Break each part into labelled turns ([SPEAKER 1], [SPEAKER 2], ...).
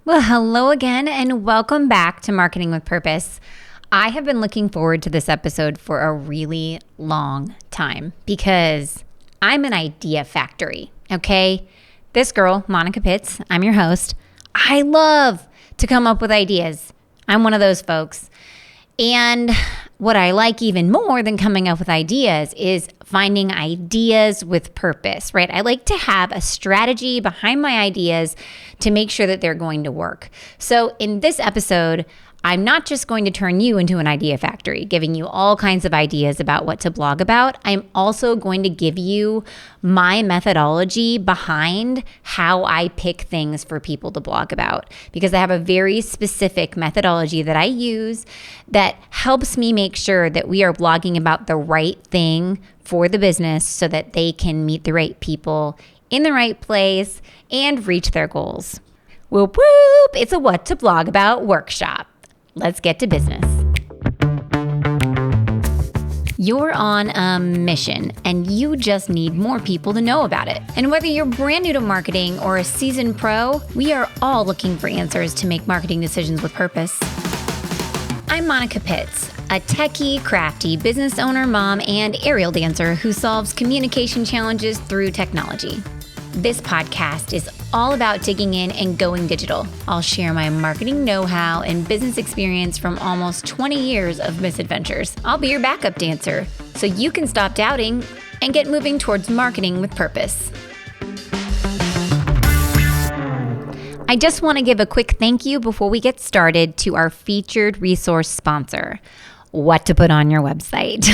[SPEAKER 1] Well, hello again, and welcome back to Marketing with Purpose. I have been looking forward to this episode for a really long time because I'm an idea factory, okay? This girl, Monica Pitts, I'm your host. I love to come up with ideas. I'm one of those folks. And what I like even more than coming up with ideas is finding ideas with purpose, right? I like to have a strategy behind my ideas to make sure that they're going to work. So in this episode, I'm not just going to turn you into an idea factory, giving you all kinds of ideas about what to blog about. I'm also going to give you my methodology behind how I pick things for people to blog about, because I have a very specific methodology that I use that helps me make sure that we are blogging about the right thing for the business so that they can meet the right people in the right place and reach their goals. Whoop whoop, it's a What to Blog About workshop. Let's get to business. You're on a mission and you just need more people to know about it. And whether you're brand new to marketing or a seasoned pro, we are all looking for answers to make marketing decisions with purpose. I'm Monica Pitts, a techie, crafty business owner, mom, and aerial dancer who solves communication challenges through technology. This podcast is all about digging in and going digital. I'll share my marketing know-how and business experience from almost 20 years of misadventures. I'll be your backup dancer so you can stop doubting and get moving towards marketing with purpose. I just want to give a quick thank you before we get started to our featured resource sponsor, What to Put on Your Website.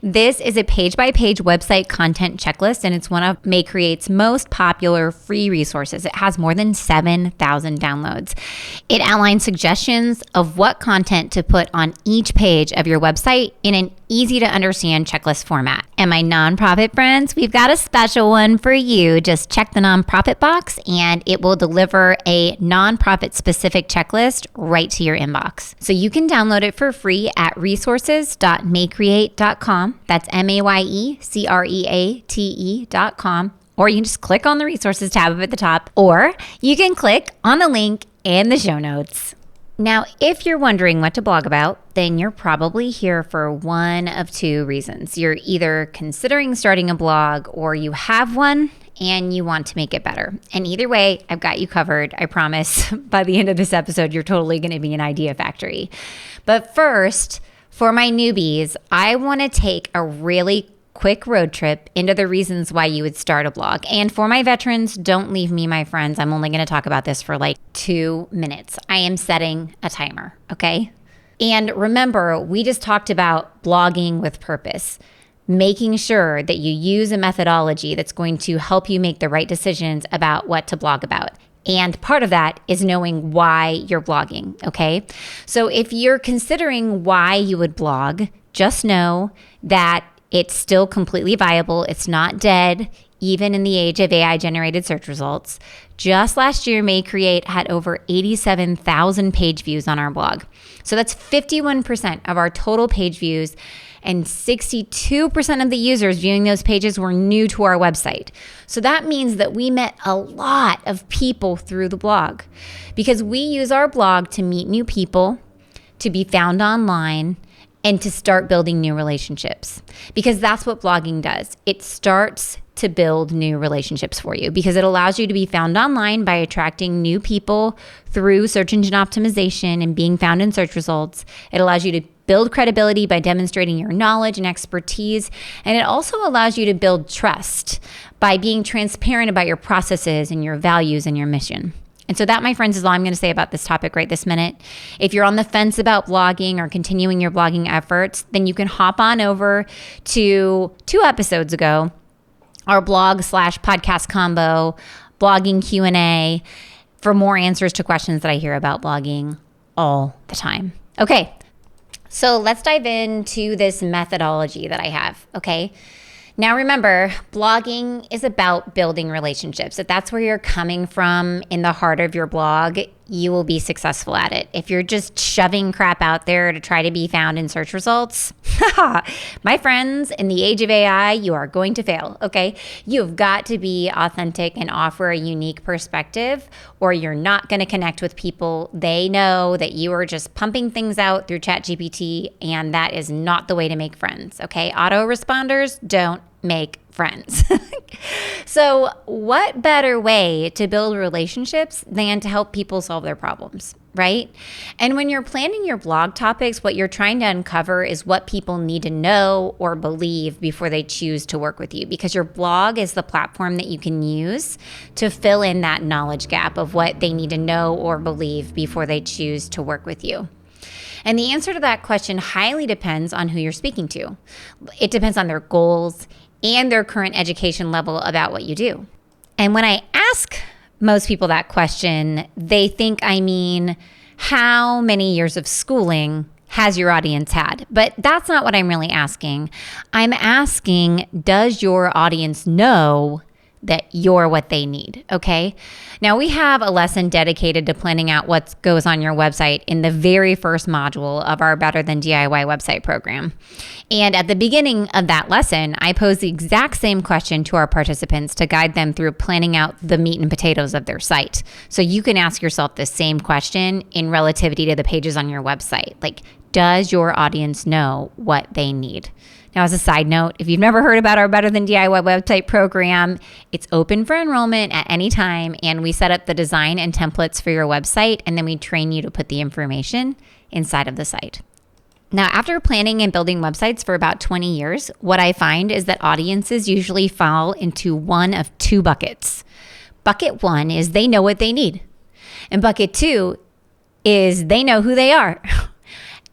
[SPEAKER 1] This is a page-by-page website content checklist, and it's one of MayCreate's most popular free resources. It has more than 7,000 downloads. It outlines suggestions of what content to put on each page of your website in an easy-to-understand checklist format. And my nonprofit friends, we've got a special one for you. Just check the nonprofit box, and it will deliver a nonprofit-specific checklist right to your inbox. So you can download it for free at resources.maycreate.com. That's MAYECREATE.com. Or you can just click on the resources tab at the top, or you can click on the link in the show notes. Now, if you're wondering what to blog about, then you're probably here for one of two reasons. You're either considering starting a blog or you have one and you want to make it better. And either way, I've got you covered. I promise by the end of this episode, you're totally going to be an idea factory. But first, for my newbies, I want to take a really quick road trip into the reasons why you would start a blog. And for my veterans, don't leave me, my friends. I'm only going to talk about this for like 2 minutes. I am setting a timer, okay? And remember, we just talked about blogging with purpose, making sure that you use a methodology that's going to help you make the right decisions about what to blog about. And part of that is knowing why you're blogging, okay? So if you're considering why you would blog, just know that it's still completely viable. It's not dead, even in the age of AI-generated search results. Just last year, MayCreate had over 87,000 page views on our blog. So that's 51% of our total page views, and 62% of the users viewing those pages were new to our website. So that means that we met a lot of people through the blog, because we use our blog to meet new people, to be found online, and to start building new relationships, because that's what blogging does. It starts to build new relationships for you because it allows you to be found online by attracting new people through search engine optimization and being found in search results. It allows you to build credibility by demonstrating your knowledge and expertise. And it also allows you to build trust by being transparent about your processes and your values and your mission. And so that, my friends, is all I'm going to say about this topic right this minute. If you're on the fence about blogging or continuing your blogging efforts, then you can hop on over to 2 episodes ago, our blog/podcast combo, blogging Q&A, for more answers to questions that I hear about blogging all the time. Okay, so let's dive into this methodology that I have, okay? Now remember, blogging is about building relationships. If that's where you're coming from in the heart of your blog, you will be successful at it. If you're just shoving crap out there to try to be found in search results, my friends, in the age of AI, you are going to fail, okay? You've got to be authentic and offer a unique perspective, or you're not going to connect with people. They know that you are just pumping things out through ChatGPT, and that is not the way to make friends, okay? Autoresponders don't make friends. So what better way to build relationships than to help people solve their problems, right? And when you're planning your blog topics, what you're trying to uncover is what people need to know or believe before they choose to work with you, because your blog is the platform that you can use to fill in that knowledge gap of what they need to know or believe before they choose to work with you. And the answer to that question highly depends on who you're speaking to. It depends on their goals and their current education level about what you do. And when I ask most people that question, they think I mean, how many years of schooling has your audience had? But that's not what I'm really asking. I'm asking, does your audience know that you're what they need, okay? Now, we have a lesson dedicated to planning out what goes on your website in the very first module of our Better Than DIY website program. And at the beginning of that lesson, I pose the exact same question to our participants to guide them through planning out the meat and potatoes of their site. So you can ask yourself the same question in relativity to the pages on your website. Like, does your audience know what they need? Now, as a side note, if you've never heard about our Better Than DIY website program, it's open for enrollment at any time, and we set up the design and templates for your website, and then we train you to put the information inside of the site. Now, after planning and building websites for about 20 years, what I find is that audiences usually fall into one of two buckets. Bucket one is they know what they need, and bucket two is they know who they are.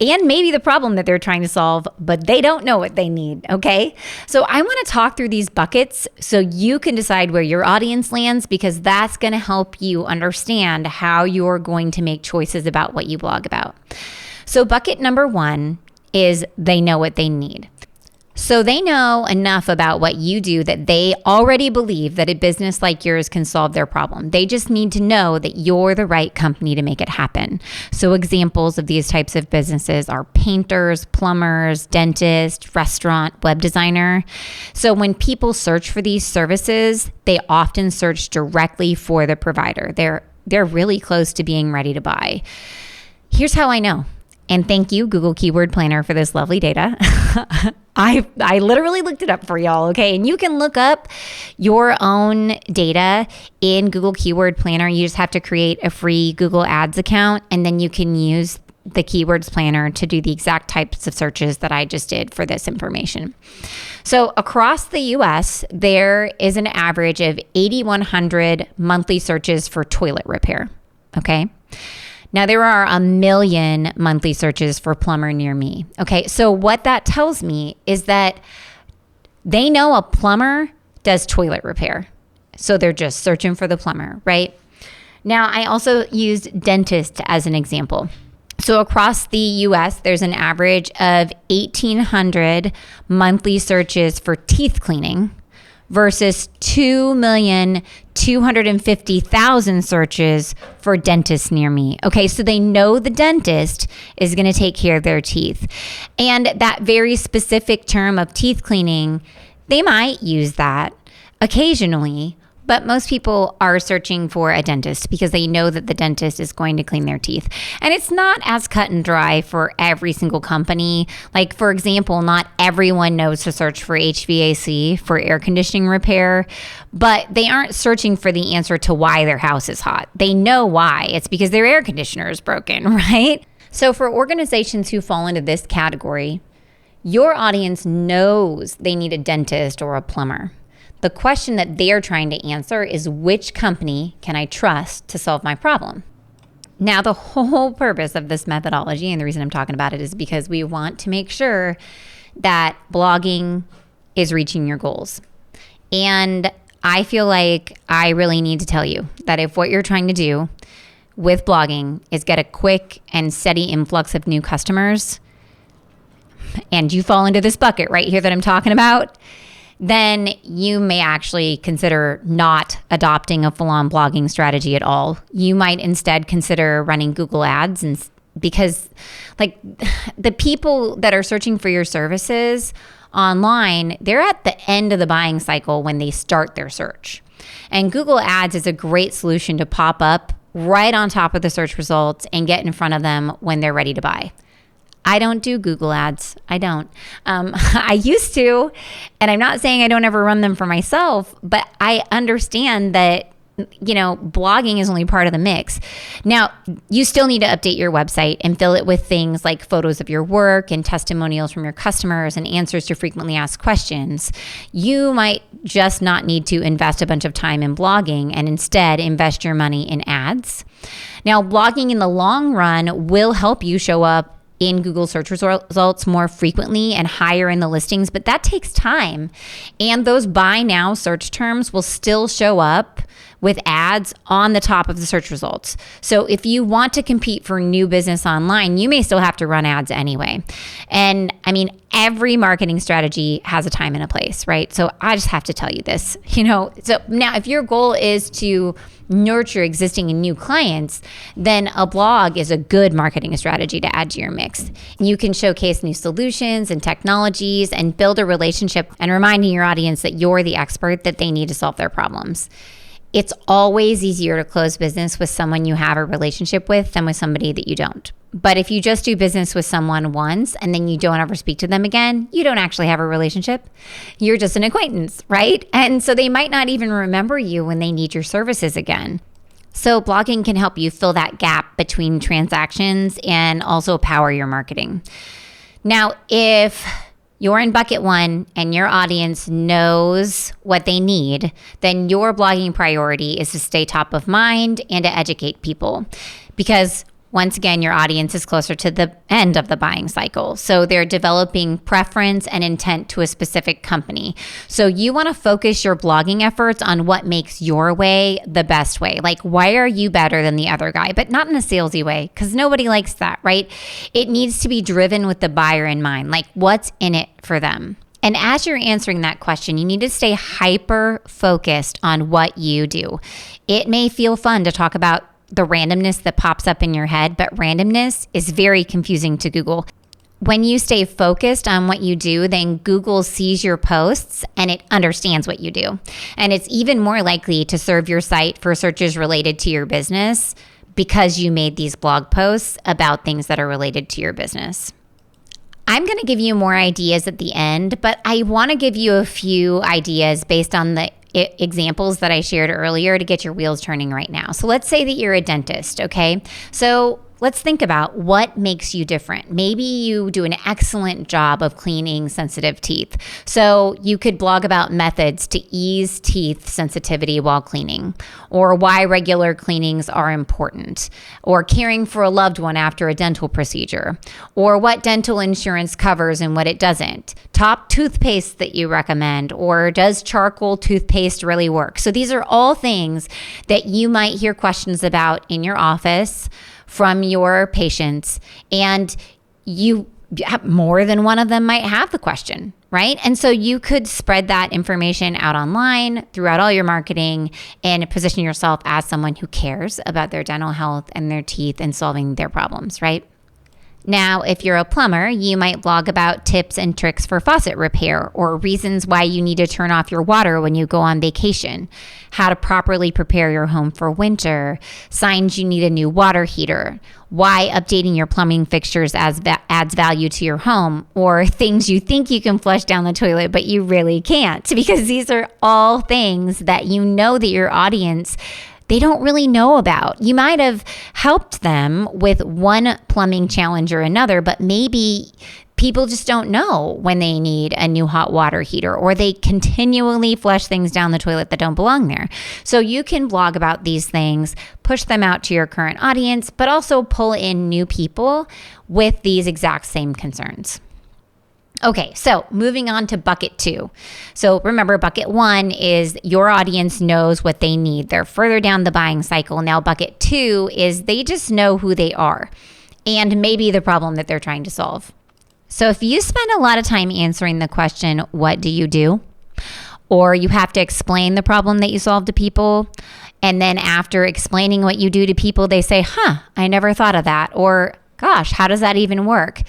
[SPEAKER 1] And maybe the problem that they're trying to solve, but they don't know what they need, okay? So I want to talk through these buckets so you can decide where your audience lands, because that's going to help you understand how you're going to make choices about what you blog about. So bucket number one is they know what they need. So they know enough about what you do that they already believe that a business like yours can solve their problem. They just need to know that you're the right company to make it happen. So examples of these types of businesses are painters, plumbers, dentists, restaurant, web designer. So when people search for these services, they often search directly for the provider. They're really close to being ready to buy. Here's how I know. And thank you, Google Keyword Planner, for this lovely data. I literally looked it up for y'all, okay? And you can look up your own data in Google Keyword Planner. You just have to create a free Google Ads account, and then you can use the Keywords Planner to do the exact types of searches that I just did for this information. So across the US, there is an average of 8,100 monthly searches for toilet repair, okay? Now, there are 1 million monthly searches for plumber near me. Okay, so what that tells me is that they know a plumber does toilet repair. So they're just searching for the plumber, right? Now, I also used dentist as an example. So across the US, there's an average of 1,800 monthly searches for teeth cleaning versus 2,250,000 searches for dentists near me. Okay, so they know the dentist is going to take care of their teeth. And that very specific term of teeth cleaning, they might use that occasionally, but most people are searching for a dentist because they know that the dentist is going to clean their teeth. And it's not as cut and dry for every single company. Like, for example, not everyone knows to search for HVAC, for air conditioning repair, but they aren't searching for the answer to why their house is hot. They know why. It's because their air conditioner is broken, right? So for organizations who fall into this category, your audience knows they need a dentist or a plumber. The question that they're trying to answer is, which company can I trust to solve my problem? Now, the whole purpose of this methodology, and the reason I'm talking about it, is because we want to make sure that blogging is reaching your goals. And I feel like I really need to tell you that if what you're trying to do with blogging is get a quick and steady influx of new customers, and you fall into this bucket right here that I'm talking about, then you may actually consider not adopting a full-on blogging strategy at all. You might instead consider running Google Ads, and because like the people that are searching for your services online, they're at the end of the buying cycle when they start their search. And Google Ads is a great solution to pop up right on top of the search results and get in front of them when they're ready to buy. I don't do Google Ads. I don't. I used to, and I'm not saying I don't ever run them for myself, but I understand that, blogging is only part of the mix. Now, you still need to update your website and fill it with things like photos of your work and testimonials from your customers and answers to frequently asked questions. You might just not need to invest a bunch of time in blogging and instead invest your money in ads. Now, blogging in the long run will help you show up in Google search results more frequently and higher in the listings, but that takes time. And those buy now search terms will still show up with ads on the top of the search results. So if you want to compete for new business online, you may still have to run ads anyway. And I mean, every marketing strategy has a time and a place, right? So I just have to tell you this, So now if your goal is to nurture existing and new clients, then a blog is a good marketing strategy to add to your mix. You can showcase new solutions and technologies and build a relationship and reminding your audience that you're the expert that they need to solve their problems. It's always easier to close business with someone you have a relationship with than with somebody that you don't. But if you just do business with someone once and then you don't ever speak to them again, you don't actually have a relationship. You're just an acquaintance, right? And so they might not even remember you when they need your services again. So blogging can help you fill that gap between transactions and also power your marketing. Now, if you're in bucket one and your audience knows what they need, then your blogging priority is to stay top of mind and to educate people. Because once again, your audience is closer to the end of the buying cycle. So they're developing preference and intent to a specific company. So you want to focus your blogging efforts on what makes your way the best way. Like, why are you better than the other guy? But not in a salesy way, because nobody likes that, right? It needs to be driven with the buyer in mind. Like, what's in it for them? And as you're answering that question, you need to stay hyper focused on what you do. It may feel fun to talk about the randomness that pops up in your head, but randomness is very confusing to Google. When you stay focused on what you do, then Google sees your posts and it understands what you do. And it's even more likely to serve your site for searches related to your business because you made these blog posts about things that are related to your business. I'm going to give you more ideas at the end, but I want to give you a few ideas based on the examples that I shared earlier to get your wheels turning right now. So let's say that you're a dentist, okay? So let's think about what makes you different. Maybe you do an excellent job of cleaning sensitive teeth. So you could blog about methods to ease teeth sensitivity while cleaning, or why regular cleanings are important, or caring for a loved one after a dental procedure, or what dental insurance covers and what it doesn't, top toothpaste that you recommend, or does charcoal toothpaste really work? So these are all things that you might hear questions about in your office from your patients, and you more than one of them might have the question, right? And so you could spread that information out online throughout all your marketing and position yourself as someone who cares about their dental health and their teeth and solving their problems, right? Now, if you're a plumber, you might blog about tips and tricks for faucet repair, or reasons why you need to turn off your water when you go on vacation, how to properly prepare your home for winter, signs you need a new water heater, why updating your plumbing fixtures adds value to your home, or things you think you can flush down the toilet but you really can't, because these are all things that you know that your audience, they don't really know about. You might have helped them with one plumbing challenge or another, but maybe people just don't know when they need a new hot water heater, or they continually flush things down the toilet that don't belong there. So you can blog about these things, push them out to your current audience, but also pull in new people with these exact same concerns. Okay, so moving on to bucket two. So remember, bucket one is your audience knows what they need. They're further down the buying cycle. Now, bucket two is they just know who they are and maybe the problem that they're trying to solve. So if you spend a lot of time answering the question, what do you do? or you have to explain the problem that you solve to people. And then after explaining what you do to people, they say, I never thought of that. Or, gosh, how does that even work?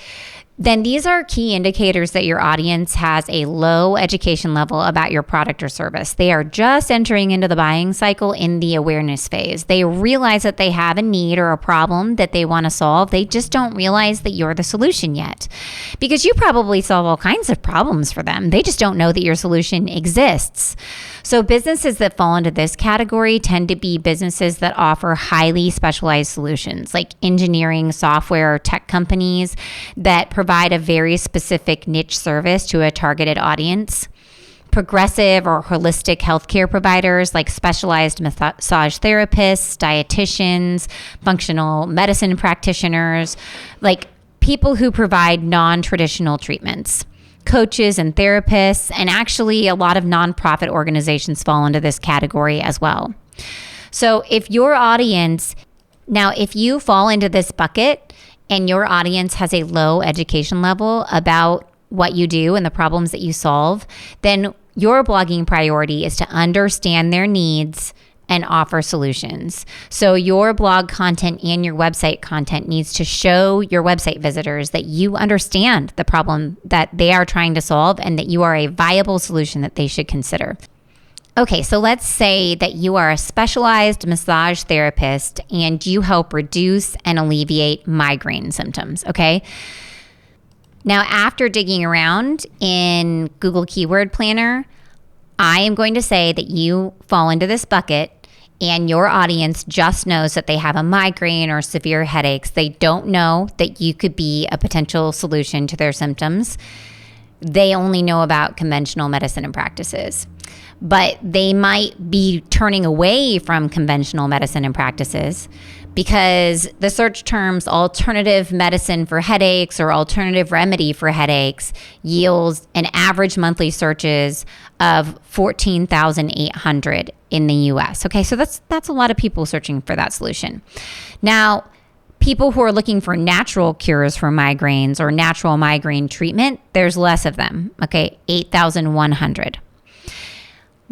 [SPEAKER 1] Then these are key indicators that your audience has a low education level about your product or service. They are just entering into the buying cycle in the awareness phase. They realize that they have a need or a problem that they want to solve. They just don't realize that you're the solution yet, because you probably solve all kinds of problems for them. They just don't know that your solution exists. So businesses that fall into this category tend to be businesses that offer highly specialized solutions, like engineering, software, or tech companies that provide a very specific niche service to a targeted audience. Progressive or holistic healthcare providers like specialized massage therapists, dietitians, functional medicine practitioners, like people who provide non-traditional treatments. Coaches and therapists, and actually a lot of nonprofit organizations fall into this category as well. So if your audience, now if you fall into this bucket and your audience has a low education level about what you do and the problems that you solve, then your blogging priority is to understand their needs and offer solutions. So your blog content and your website content needs to show your website visitors that you understand the problem that they are trying to solve and that you are a viable solution that they should consider. Okay, so let's say that you are a specialized massage therapist and you help reduce and alleviate migraine symptoms, okay? Now, after digging around in Google Keyword Planner, I am going to say that you fall into this bucket and your audience just knows that they have a migraine or severe headaches. They don't know that you could be a potential solution to their symptoms. They only know about conventional medicine and practices. But they might be turning away from conventional medicine and practices because the search terms alternative medicine for headaches or alternative remedy for headaches yields an average monthly searches of 14,800 in the US. Okay, so that's a lot of people searching for that solution. Now, people who are looking for natural cures for migraines or natural migraine treatment, there's less of them. Okay, 8,100.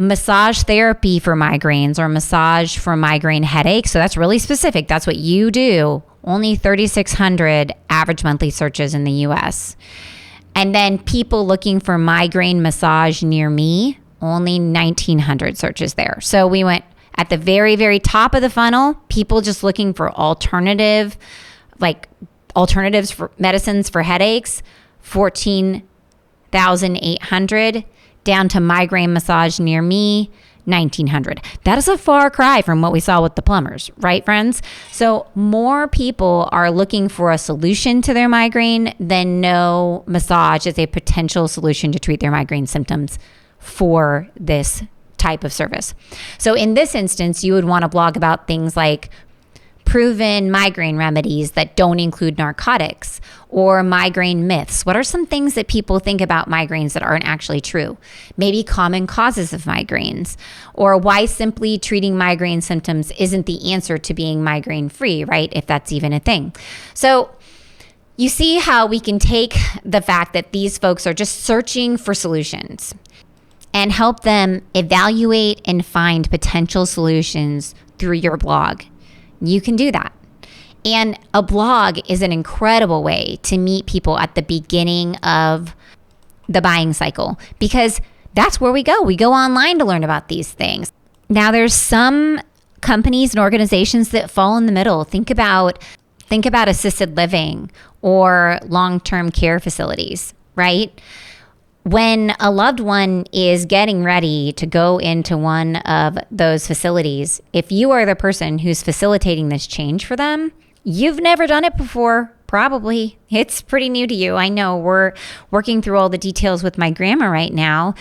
[SPEAKER 1] Massage therapy for migraines or massage for migraine headaches. So that's really specific. That's what you do. Only 3,600 average monthly searches in the US. And then people looking for migraine massage near me, only 1,900 searches there. So we went at the very, very top of the funnel, people just looking for alternatives for medicines for headaches, 14,800. Down to migraine massage near me, 1,900. That is a far cry from what we saw with the plumbers, right, friends? So more people are looking for a solution to their migraine than know massage as a potential solution to treat their migraine symptoms for this type of service. So in this instance, you would want to blog about things like proven migraine remedies that don't include narcotics, or migraine myths. What are some things that people think about migraines that aren't actually true? Maybe common causes of migraines, or why simply treating migraine symptoms isn't the answer to being migraine free, right? If that's even a thing. So you see how we can take the fact that these folks are just searching for solutions and help them evaluate and find potential solutions through your blog. You can do that. And a blog is an incredible way to meet people at the beginning of the buying cycle, because that's where we go. We go online to learn about these things. Now, there's some companies and organizations that fall in the middle. Think about assisted living or long-term care facilities, right? When a loved one is getting ready to go into one of those facilities, if you are the person who's facilitating this change for them, you've never done it before, probably. It's pretty new to you. I know we're working through all the details with my grandma right now,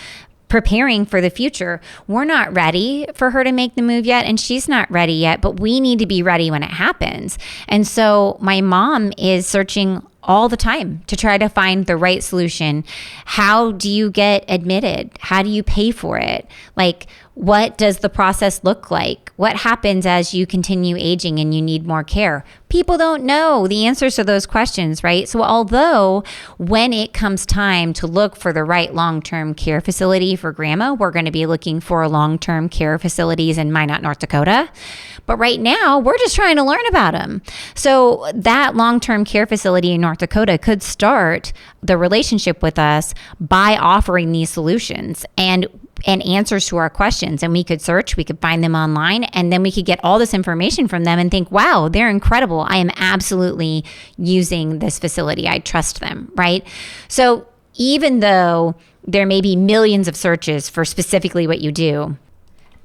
[SPEAKER 1] preparing for the future. We're not ready for her to make the move yet, and she's not ready yet, but we need to be ready when it happens. And so my mom is searching all the time to try to find the right solution. How do you get admitted? How do you pay for it? Like, What does the process look like? What happens as you continue aging and you need more care? People don't know the answers to those questions, right? So although when it comes time to look for the right long-term care facility for grandma, we're going to be looking for long-term care facilities in Minot, North Dakota. But right now, we're just trying to learn about them. So that long-term care facility in North Dakota could start the relationship with us by offering these solutions and answers to our questions. And we could search, we could find them online, and then we could get all this information from them and think, wow, they're incredible. I am absolutely using this facility. I trust them, right? So even though there may be millions of searches for specifically what you do,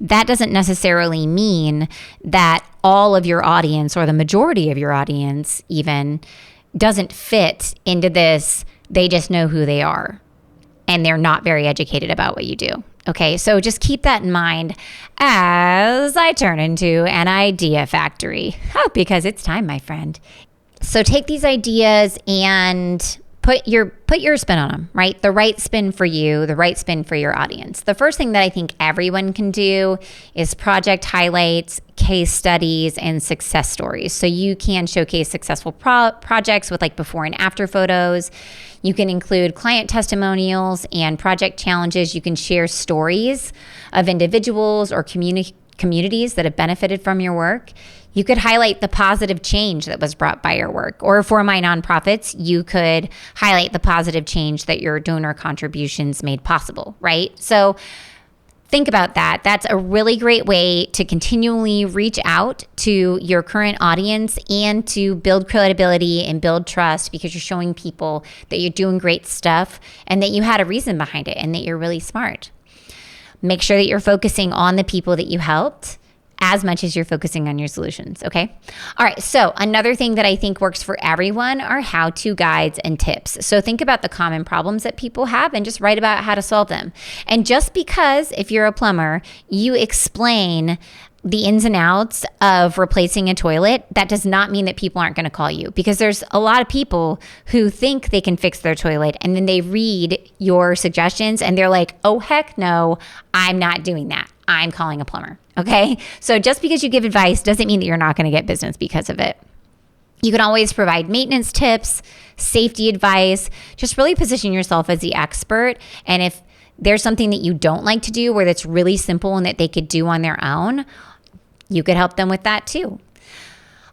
[SPEAKER 1] that doesn't necessarily mean that all of your audience or the majority of your audience even doesn't fit into this. They just know who they are and they're not very educated about what you do. Okay, so just keep that in mind as I turn into an idea factory. Oh, because it's time, my friend. So take these ideas and put your spin on them, right? The right spin for you, the right spin for your audience. The first thing that I think everyone can do is project highlights, case studies, and success stories. So you can showcase successful projects with like before and after photos. You can include client testimonials and project challenges. You can share stories of individuals or communities that have benefited from your work. You could highlight the positive change that was brought by your work. Or for my nonprofits, you could highlight the positive change that your donor contributions made possible, right? So think about that. That's a really great way to continually reach out to your current audience and to build credibility and build trust, because you're showing people that you're doing great stuff and that you had a reason behind it and that you're really smart. Make sure that you're focusing on the people that you helped as much as you're focusing on your solutions, okay? All right, so another thing that I think works for everyone are how-to guides and tips. So think about the common problems that people have and just write about how to solve them. And just because if you're a plumber, you explain the ins and outs of replacing a toilet, that does not mean that people aren't going to call you, because there's a lot of people who think they can fix their toilet and then they read your suggestions and they're like, oh, heck no, I'm not doing that. I'm calling a plumber. Okay. So just because you give advice doesn't mean that you're not going to get business because of it. You can always provide maintenance tips, safety advice, just really position yourself as the expert. And if there's something that you don't like to do where that's really simple and that they could do on their own, you could help them with that too.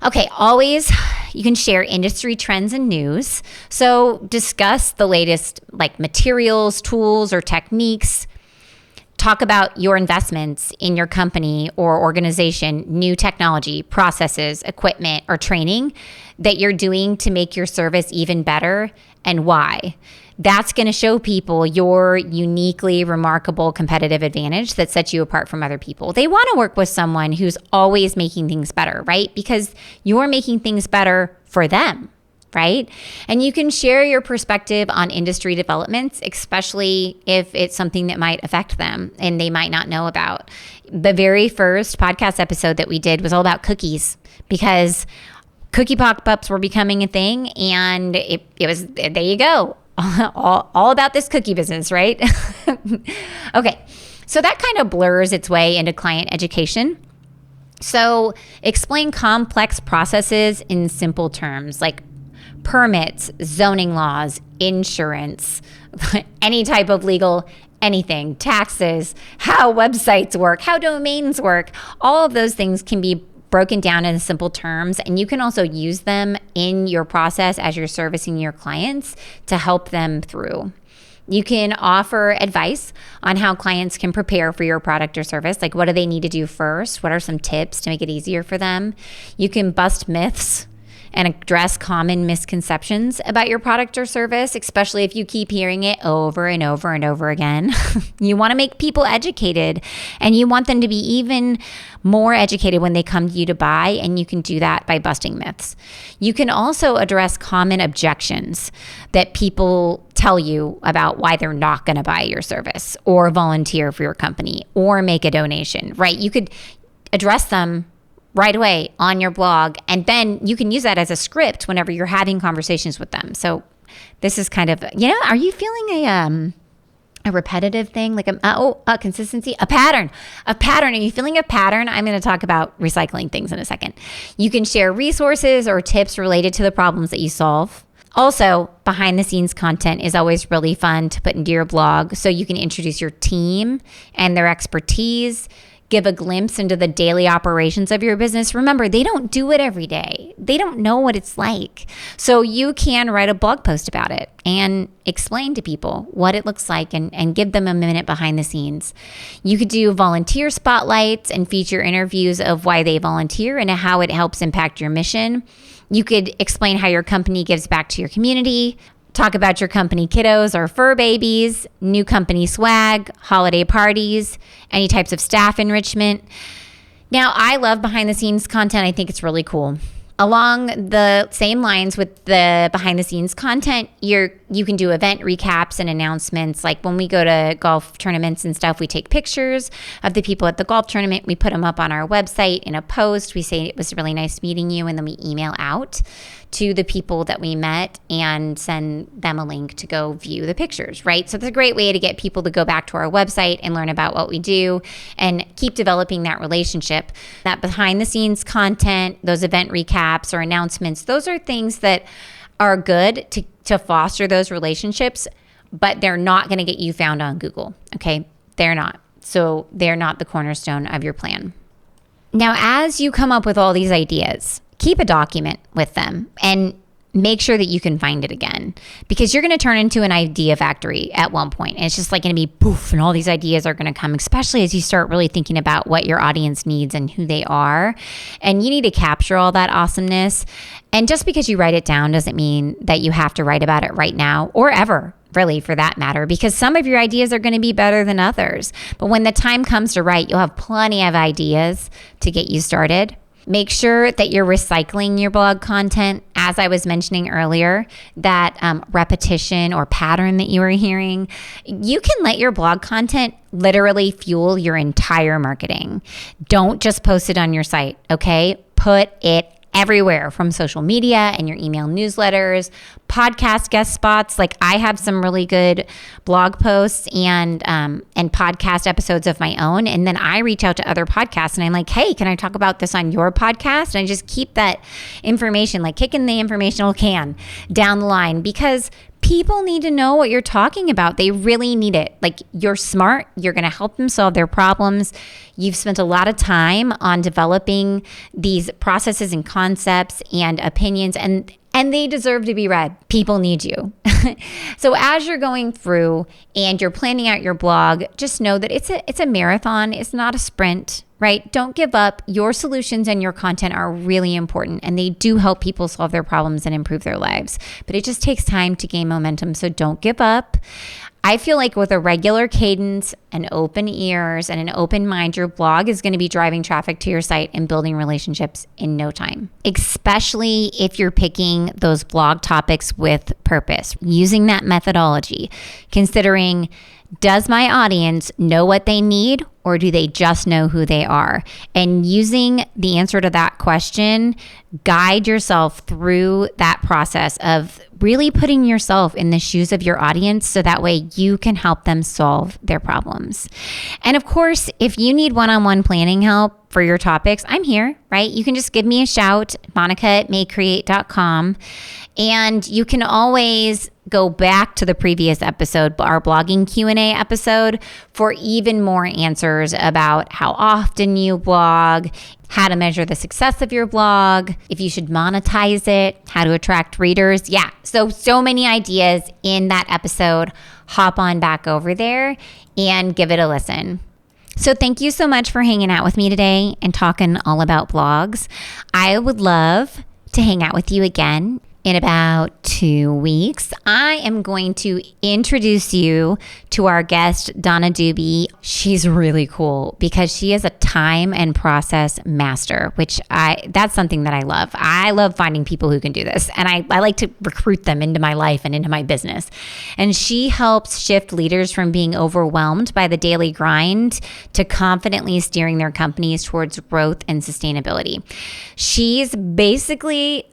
[SPEAKER 1] Okay, always you can share industry trends and news. So discuss the latest like materials, tools, or techniques. Talk about your investments in your company or organization, new technology, processes, equipment, or training that you're doing to make your service even better and why. That's going to show people your uniquely remarkable competitive advantage that sets you apart from other people. They want to work with someone who's always making things better, right? Because you're making things better for them, right? And you can share your perspective on industry developments, especially if it's something that might affect them and they might not know about. The very first podcast episode that we did was all about cookies, because cookie pop-ups were becoming a thing, and it was, there you go. all about this cookie business, right? Okay, so that kind of blurs its way into client education. So explain complex processes in simple terms like permits, zoning laws, insurance, any type of legal anything, taxes, how websites work, how domains work. All of those things can be broken down in simple terms, and you can also use them in your process as you're servicing your clients to help them through. You can offer advice on how clients can prepare for your product or service. Like, what do they need to do first? What are some tips to make it easier for them? You can bust myths and address common misconceptions about your product or service, especially if you keep hearing it over and over and over again. You want to make people educated, and you want them to be even more educated when they come to you to buy, and you can do that by busting myths. You can also address common objections that people tell you about why they're not going to buy your service or volunteer for your company or make a donation, right? You could address them right away on your blog, and then you can use that as a script whenever you're having conversations with them. So this is kind of, are you feeling a repetitive thing, like a consistency, a pattern. Are you feeling a pattern? I'm going to talk about recycling things in a second. You can share resources or tips related to the problems that you solve. Also, behind the scenes content is always really fun to put into your blog, so you can introduce your team and their expertise, give a glimpse into the daily operations of your business. Remember, they don't do it every day. They don't know what it's like. So you can write a blog post about it and explain to people what it looks like and give them a minute behind the scenes. You could do volunteer spotlights and feature interviews of why they volunteer and how it helps impact your mission. You could explain how your company gives back to your community. Talk about your company kiddos or fur babies, new company swag, holiday parties, any types of staff enrichment. Now, I love behind the scenes content. I think it's really cool. Along the same lines with the behind the scenes content, you can do event recaps and announcements. Like when we go to golf tournaments and stuff, we take pictures of the people at the golf tournament. We put them up on our website in a post. We say it was really nice meeting you, and then we email out to the people that we met and send them a link to go view the pictures, right? So it's a great way to get people to go back to our website and learn about what we do and keep developing that relationship. That behind the scenes content, those event recaps or announcements, those are things that are good to foster those relationships, but they're not going to get you found on Google, okay? They're not. So they're not the cornerstone of your plan. Now, as you come up with all these ideas, keep a document with them and make sure that you can find it again, because you're going to turn into an idea factory at one point. And it's just like going to be poof, and all these ideas are going to come, especially as you start really thinking about what your audience needs and who they are. And you need to capture all that awesomeness. And just because you write it down doesn't mean that you have to write about it right now or ever, really, for that matter, because some of your ideas are going to be better than others. But when the time comes to write, you'll have plenty of ideas to get you started. Make sure that you're recycling your blog content. As I was mentioning earlier, that repetition or pattern that you were hearing, you can let your blog content literally fuel your entire marketing. Don't just post it on your site, okay? Put it everywhere, from social media and your email newsletters, podcast guest spots. Like I have some really good blog posts and podcast episodes of my own. And then I reach out to other podcasts and I'm like, hey, can I talk about this on your podcast? And I just keep that information, like kicking the informational can down the line, because people need to know what you're talking about. They really need it. Like, you're smart. You're going to help them solve their problems. You've spent a lot of time on developing these processes and concepts and opinions, and they deserve to be read. People need you. So as you're going through and you're planning out your blog, just know that it's a marathon. It's not a sprint, right? Don't give up. Your solutions and your content are really important, and they do help people solve their problems and improve their lives. But it just takes time to gain momentum, so don't give up. I feel like with a regular cadence and open ears and an open mind, your blog is going to be driving traffic to your site and building relationships in no time, especially if you're picking those blog topics with purpose, using that methodology, considering, does my audience know what they need, or do they just know who they are? And using the answer to that question, guide yourself through that process of really putting yourself in the shoes of your audience, so that way you can help them solve their problems. And of course, if you need one-on-one planning help for your topics, I'm here, right? You can just give me a shout, monica@maycreate.com. And you can always go back to the previous episode, our blogging Q&A episode, for even more answers about how often you blog, how to measure the success of your blog, if you should monetize it, how to attract readers. Yeah, so many ideas in that episode. Hop on back over there and give it a listen. So thank you so much for hanging out with me today and talking all about blogs. I would love to hang out with you again in about 2 weeks. I am going to introduce you to our guest, Donna Doobie. She's really cool because she is a time and process master, which that's something that I love. I love finding people who can do this, and I like to recruit them into my life and into my business. And she helps shift leaders from being overwhelmed by the daily grind to confidently steering their companies towards growth and sustainability. She's basically,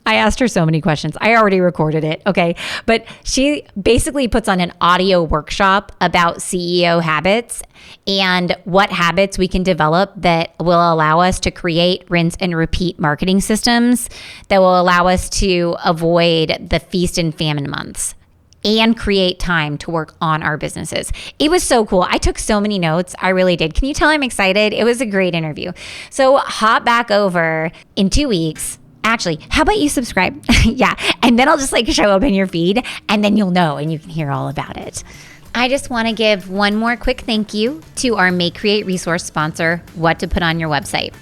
[SPEAKER 1] I asked her so so many questions. I already recorded it, okay? But she basically puts on an audio workshop about CEO habits and what habits we can develop that will allow us to create, rinse, and repeat marketing systems that will allow us to avoid the feast and famine months and create time to work on our businesses. It was so cool. I took so many notes. I really did. Can you tell I'm excited? It was a great interview. So hop back over in 2 weeks. Actually, how about you subscribe? Yeah. And then I'll just show up in your feed and then you'll know and you can hear all about it. I just want to give one more quick thank you to our Make Create resource sponsor, What to Put on Your Website.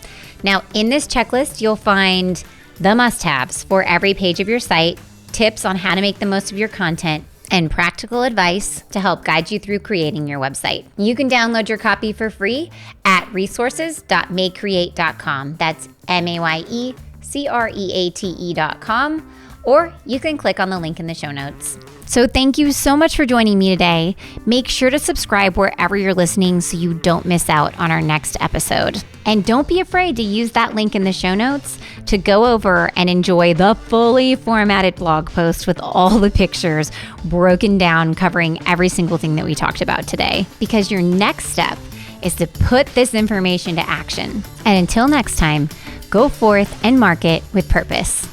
[SPEAKER 1] Now, in this checklist, you'll find the must-haves for every page of your site, tips on how to make the most of your content, and practical advice to help guide you through creating your website. You can download your copy for free at resources.makecreate.com. That's MAYECREATE.com. Or you can click on the link in the show notes. So thank you so much for joining me today. Make sure to subscribe wherever you're listening so you don't miss out on our next episode. And don't be afraid to use that link in the show notes to go over and enjoy the fully formatted blog post with all the pictures broken down, covering every single thing that we talked about today. Because your next step is to put this information to action. And until next time, go forth and market with purpose.